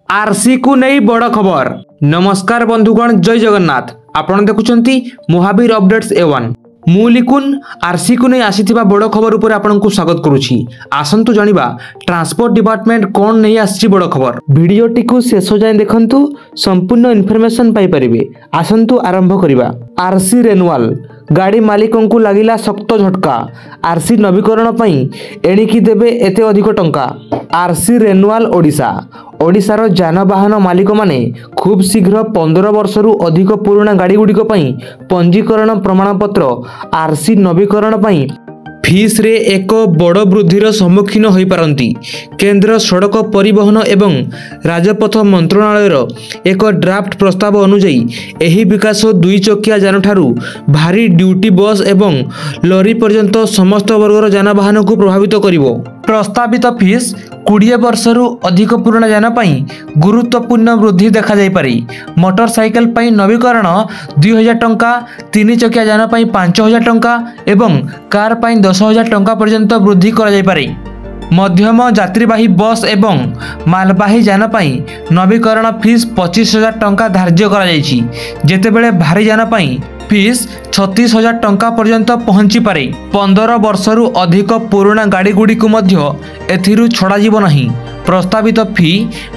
RC को नहीं बड़ खबर। नमस्कार बंधुगण, जय जगन्नाथ। आपण देखुचंती महावीर अपडेट्स A1। मु लिकुन आरसी को नहीं आसीथिबा बड़ खबर उपर आपनकु स्वागत करूछि। आसंतु जानिबा ट्रांसपोर्ट डिपार्टमेंट कोन नहीं आछि बड़ खबर। वीडियोटी को शेष जाय देखंतु, संपूर्ण इन्फॉर्मेशन पाई परिबे। आसंतु आरंभ करिबा। आरसी रेनुअल गाड़ी मालिकों को लागिला शक्त झटका। आरसी नवीकरण पई एणिकी देबे एते अधिक टंका। आरसी रेनुअल ओडिशा ओडिशार जानवाहन मालिक माने खूब शीघ्र 15 वर्षरु अधिक पुराना गाड़ी गुड़िक पई पंजीकरण प्रमाणपत्र आरसी नवीकरण पई फीस रे एक बड़ वृद्धिर सम्मुखीन होई पारंती। केंद्र सड़क परिवहन एवं राजपथ मंत्रणालयर एक ड्राफ्ट प्रस्ताव अनुଯାयी एही विकास दुई चकिया जान ठारू भारी ड्यूटी बस एवं लॉरी पर्यंत समस्त वर्गर जानवाहन को प्रभावित करिवो। प्रस्तावित फीस 20 वर्षरु अधिक पुराना यान पई गुरुत्वपूर्ण वृद्धि देखा जाई पारी। मोटरसाइकेल पई नवीकरण 2000 टंका, 3 चकिया यान पई 5000 टंका एवं कार पई 10,000 टंका पर्यंत वृद्धि करा जाई पारी। मध्यम यात्रीवाही बस एवं मालवाही यान पई नवीकरण फीस 25,000 टंका धार्य करा जायछि, जेतेबेले भारी यान पई फीस 36,000 टंका पर्यंत पहुंची पारे। 15 वर्षरु अधिक पुराना गाड़ी गुड़ी को मध्य एथिरु छड़ा जीव नहीं। प्रस्तावित फी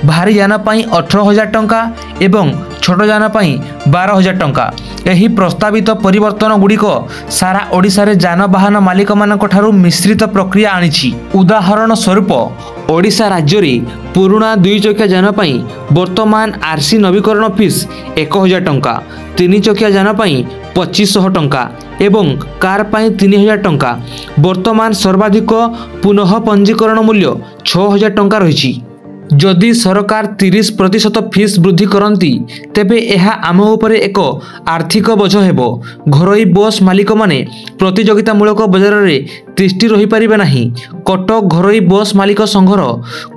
भारी यान पई 18,000 टंका एवं छोट यान पई 12,000 टंका। एही प्रस्तावित परिवर्तन गुड़िक सारा ओडिशा रे जानवाहन मालिक मानक ठारू मिश्रित प्रक्रिया आनिछि। उदाहरण स्वरूप ओडिशा राज्य रे पुराना 2 चकिया यान पई वर्तमान आरसी नवीकरण फीस 1,000 टंका, 3 चकिया यान पई 2500 टंका एवं कार पई 3,000 टंका। वर्तमान सर्वाधिक पुनः पंजीकरण मूल्य 6,000 टंका रही। जदि सरकार 30% फीस वृद्धि करती तेबे एहा आम उपरे एक आर्थिक बोझ हेबो। घरोई बस मालिक माने प्रतियोगितामूलक बजार रे तिष्ठि रही पारिबे नाही। कटक घरोई बस मालिक संघर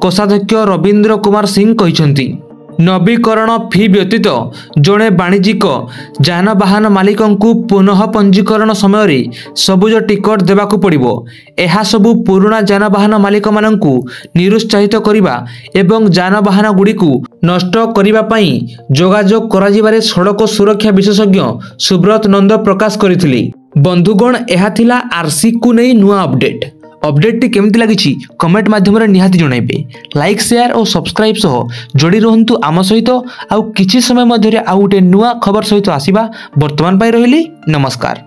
कोषाध्यक्ष रविंद्र कुमार सिंह कहिसंती। नवीकरण फी व्यतीत जड़े वाणिज्यिक जानवाहन मालिकों को पुनः पंजीकरण समय सबुज टिकट देवाकू पड़िबो। एहा सबु पुराना जानवाहन मालिक माननकू निरुत्साहित करिबा एवं जानवाहन गुड़ी को नष्ट करिबा पई जोगाजोग कराजिबारे सड़क सुरक्षा विशेषज्ञ सुब्रत नंद प्रकाश करिथिले। बंधुगण, एहा थिला आरसी को नहीं नुआ अपडेट। अपडेट केमती लगी कमेंट माध्यम निहाती जनइबे। लाइक, शेयर और सब्सक्राइब सह जोड़ी रहंतु आम सहित। आउ किछि समय मध्यरे आउ गोटे नुआ खबर सहित आसीबा। वर्तमान पाई रहिली नमस्कार।